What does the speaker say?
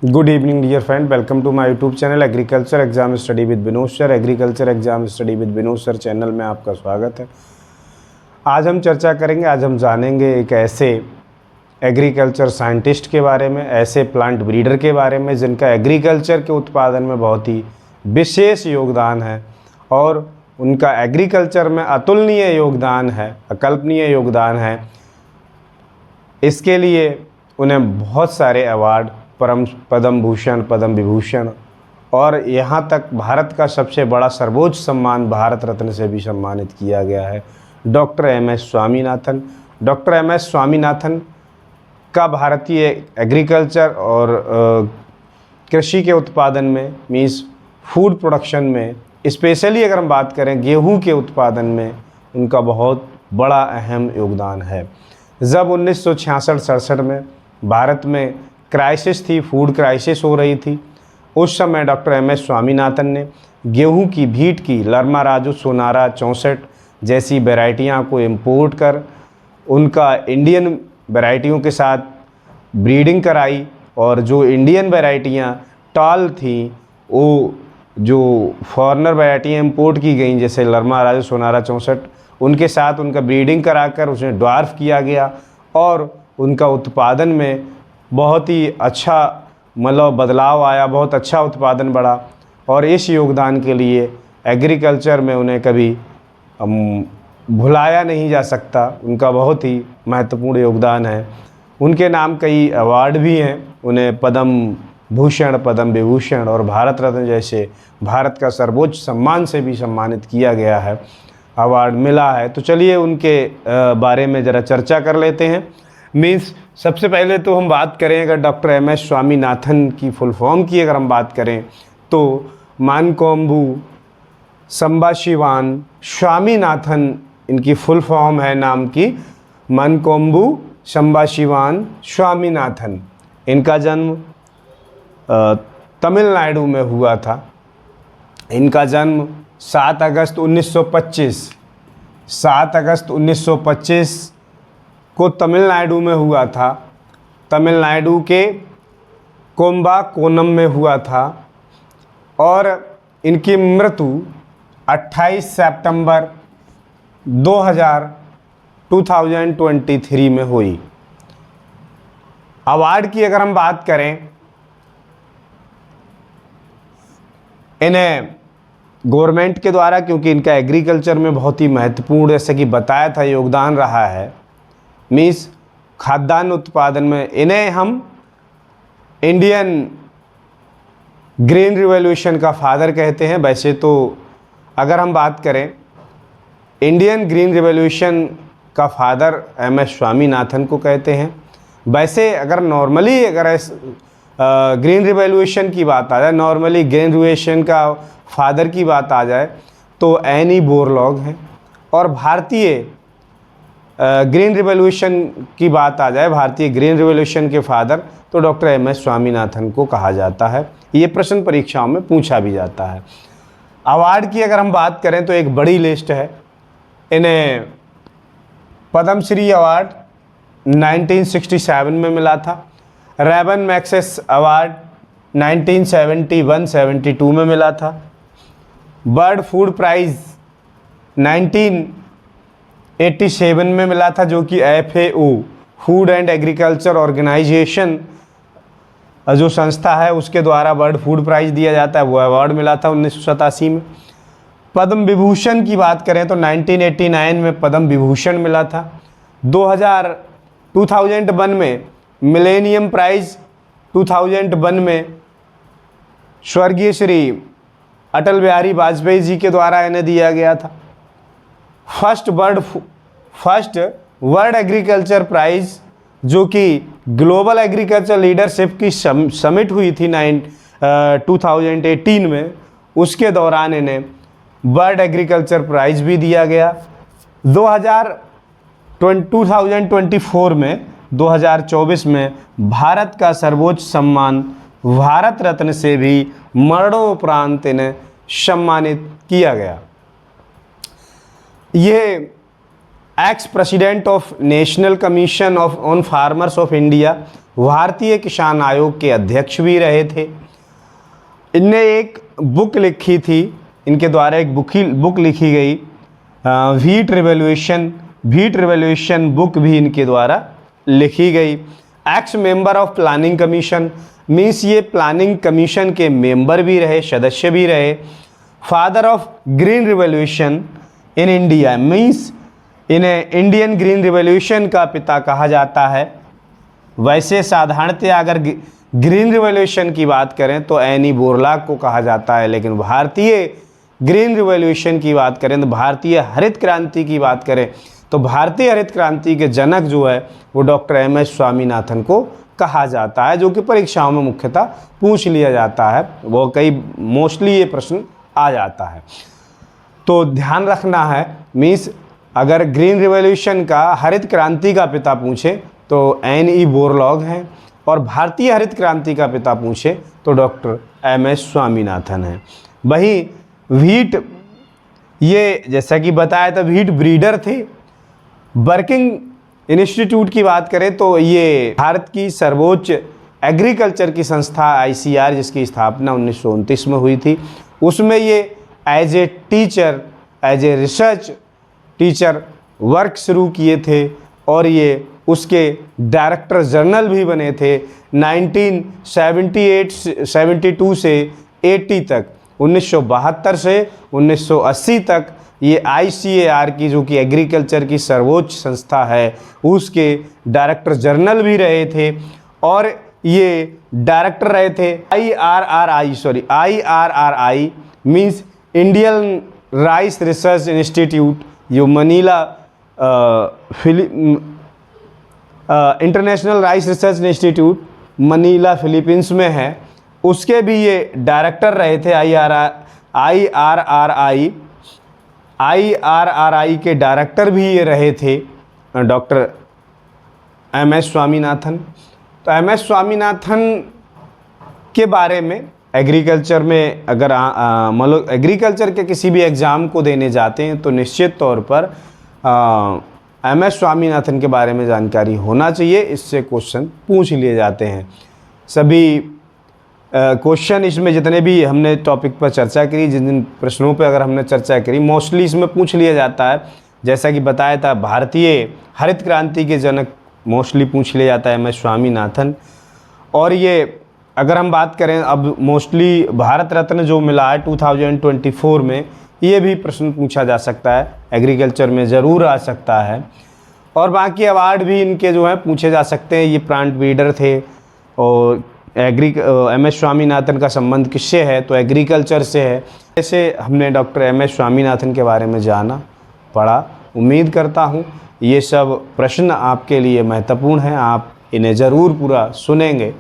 Good evening dear friend, welcome to my YouTube channel agriculture exam study with Vinod sir. Agriculture exam study with Vinod sir channel में आपका स्वागत है। आज हम चर्चा करेंगे, आज हम जानेंगे एक ऐसे एग्रीकल्चर साइंटिस्ट के बारे में, ऐसे प्लांट ब्रीडर के बारे में जिनका एग्रीकल्चर के उत्पादन में बहुत ही विशेष योगदान है और उनका एग्रीकल्चर में अतुलनीय योगदान है, अकल्पनीय योगदान है। इसके लिए उन्हें बहुत सारे अवार्ड, पद्म भूषण, पद्म विभूषण और यहाँ तक भारत का सबसे बड़ा सर्वोच्च सम्मान भारत रत्न से भी सम्मानित किया गया है। Doctor M S. Swaminathan. Doctor M S. Swaminathan का भारतीय एग्रीकल्चर और कृषि के उत्पादन में, मीन्स फूड प्रोडक्शन में, स्पेशली अगर हम बात करें गेहूं के उत्पादन में, उनका बहुत बड़ा अहम योगदान है। जब 1966-67 में भारत में क्राइसिस थी, फूड क्राइसिस हो रही थी, उस समय डॉक्टर एम.एस. स्वामीनाथन ने गेहूं की, भीट की, लरमा राजू, सोनारा 64 जैसी वैरायटियां को इंपोर्ट कर उनका इंडियन वैरायटियों के साथ ब्रीडिंग कराई और जो इंडियन वैरायटियां टाल थी, वो जो फॉरेनर वैरायटियाँ इंपोर्ट की गई जैसे लरमा राजू, सोनारा 64, उनके साथ उनका ब्रीडिंग कराकर उसे ड्वार्फ किया गया और उनका उत्पादन में बहुत ही अच्छा मतलब बदलाव आया, बहुत अच्छा उत्पादन बढ़ा। और इस योगदान के लिए एग्रीकल्चर में उन्हें कभी भुलाया नहीं जा सकता, उनका बहुत ही महत्वपूर्ण योगदान है। उनके नाम कई अवार्ड भी हैं, उन्हें पद्म भूषण, पद्म विभूषण और भारत रत्न जैसे भारत का सर्वोच्च सम्मान से भी सम्मानित किया गया है, अवार्ड मिला है। तो चलिए उनके बारे में ज़रा चर्चा कर लेते हैं। मीन्स सबसे पहले तो हम बात करें, अगर डॉक्टर एम.एस. स्वामीनाथन की फुल फॉर्म की अगर हम बात करें तो मानकोम्बू संबाशिवान स्वामीनाथन इनकी फुल फॉर्म है नाम की, मानकोम्बू संबाशिवान स्वामीनाथन। इनका जन्म तमिलनाडु में हुआ था। इनका जन्म 7 अगस्त 1925 को तमिलनाडु में हुआ था। तमिलनाडु के कोम्बाकोनम में हुआ था और इनकी मृत्यु 28 सितंबर 2023 में हुई। अवार्ड की अगर हम बात करें, इन्हें गवर्नमेंट के द्वारा, क्योंकि इनका एग्रीकल्चर में बहुत ही महत्वपूर्ण, जैसे कि बताया था, योगदान रहा है, मीन्स खाद्यान्न उत्पादन में, इन्हें हम इंडियन ग्रीन रिवॉल्यूशन का फादर कहते हैं। वैसे तो अगर हम बात करें इंडियन ग्रीन रिवॉल्यूशन का फादर एम.एस. स्वामीनाथन को कहते हैं। वैसे अगर नॉर्मली अगर ग्रीन रिवॉल्यूशन की बात आ जाए, नॉर्मली ग्रीन रिवॉल्यूशन का फादर की बात आ जाए तो एनी बोरलॉग हैं, और भारतीय ग्रीन रिवॉल्यूशन की बात आ जाए, भारतीय ग्रीन रिवॉल्यूशन के फादर तो डॉक्टर एम.एस. स्वामीनाथन को कहा जाता है। ये प्रश्न परीक्षाओं में पूछा भी जाता है। अवार्ड की अगर हम बात करें तो एक बड़ी लिस्ट है। इन्हें पद्मश्री अवार्ड 1967 में मिला था, रेबन मैक्सेस अवार्ड 1971-72 में मिला था, बर्ड फूड प्राइज़ 1987 में मिला था, जो कि FAO food and agriculture organisation जो संस्था है उसके द्वारा बर्ड फूड प्राइज़ दिया जाता है, वो अवार्ड मिला था 1987 में। पद्म विभूषण की बात करें तो 1989 में पद्म विभूषण मिला था। 2001 में मिलेनियम प्राइज़ 2001 में स्वर्गीय श्री अटल बिहारी वाजपेयी जी के द्वारा इन्हें दिया गया था। फर्स्ट वर्ल्ड एग्रीकल्चर प्राइज़, जो कि ग्लोबल एग्रीकल्चर लीडरशिप की समिट हुई थी 2018 में, उसके दौरान इन्हें वर्ल्ड एग्रीकल्चर प्राइज़ भी दिया गया। 2024 में 2024 में भारत का सर्वोच्च सम्मान भारत रत्न से भी मरणोपरांत इन्हें सम्मानित किया गया। ये ex president of national commission on farmers of India भारतीय किसान आयोग के अध्यक्ष भी रहे थे। इनने एक बुक लिखी थी, इनके द्वारा एक बुक लिखी गई, व्हीट रिवॉल्यूशन बुक भी इनके द्वारा लिखी गई। X member of planning commission, means ये प्लानिंग कमीशन के मेंबर भी रहे, सदस्य भी रहे। Father of green revolution in India, means इन्हें इंडियन ग्रीन रिवॉल्यूशन का पिता कहा जाता है। वैसे साधारणतः अगर ग्रीन रिवॉल्यूशन की बात करें तो एनी बोरलॉग को कहा जाता है, लेकिन भारतीय ग्रीन रिवॉल्यूशन की बात करें तो भारतीय हरित क्रांति की बात करें तो भारतीय हरित क्रांति के जनक जो है वो डॉक्टर एम एस स्वामीनाथन को कहा जाता है, जो कि परीक्षाओं में मुख्यतः पूछ लिया जाता है। वो कई मोस्टली ये प्रश्न आ जाता है, तो ध्यान रखना है। मीन्स अगर ग्रीन रिवॉल्यूशन का, हरित क्रांति का पिता पूछे तो एन ई बोरलॉग हैं, और भारतीय हरित क्रांति का पिता पूछे तो डॉक्टर एम एस स्वामीनाथन हैं। वही व्हीट, ये जैसा कि बताया था व्हीट ब्रीडर थे। वर्किंग इंस्टीट्यूट की बात करें तो ये भारत की सर्वोच्च एग्रीकल्चर की संस्था ICAR, जिसकी स्थापना 1929 में हुई थी, उसमें ये as a teacher, as a research teacher work शुरू किए थे, और ये उसके डायरेक्टर जनरल भी बने थे 1972 से 80 तक। 1972 से 1980 तक ये ICAR की, जो कि एग्रीकल्चर की सर्वोच्च संस्था है, उसके डायरेक्टर जनरल भी रहे थे। और ये डायरेक्टर रहे थे IRRI means Indian rice research institute, जो Manila international rice research institute Manila Philippines में है, उसके भी ये डायरेक्टर रहे थे। IRRI के डायरेक्टर भी ये रहे थे डॉक्टर एम एस स्वामीनाथन। तो एम एस स्वामीनाथन के बारे में एग्रीकल्चर में अगर मतलब एग्रीकल्चर के किसी भी एग्ज़ाम को देने जाते हैं तो निश्चित तौर पर एम एस स्वामीनाथन के बारे में जानकारी होना चाहिए, इससे क्वेश्चन पूछ लिए जाते हैं। सभी क्वेश्चन इसमें जितने भी हमने टॉपिक पर चर्चा करी, जिन जिन प्रश्नों पर अगर हमने चर्चा करी, मोस्टली इसमें पूछ लिया जाता है। जैसा कि बताया था भारतीय हरित क्रांति के जनक मोस्टली पूछ लिया जाता है एम एस स्वामीनाथन। और ये अगर हम बात करें अब मोस्टली भारत रत्न जो मिला है 2024 में, ये भी प्रश्न पूछा जा सकता है, एग्रीकल्चर में ज़रूर आ सकता है। और बाकी अवार्ड भी इनके जो हैं पूछे जा सकते हैं। ये प्लांट ब्रीडर थे, और एम एस स्वामीनाथन का संबंध किससे है तो एग्रीकल्चर से है। ऐसे हमने डॉक्टर एम एस स्वामीनाथन के बारे में जाना, पढ़ा। उम्मीद करता हूँ ये सब प्रश्न आपके लिए महत्वपूर्ण हैं, आप इन्हें ज़रूर पूरा सुनेंगे।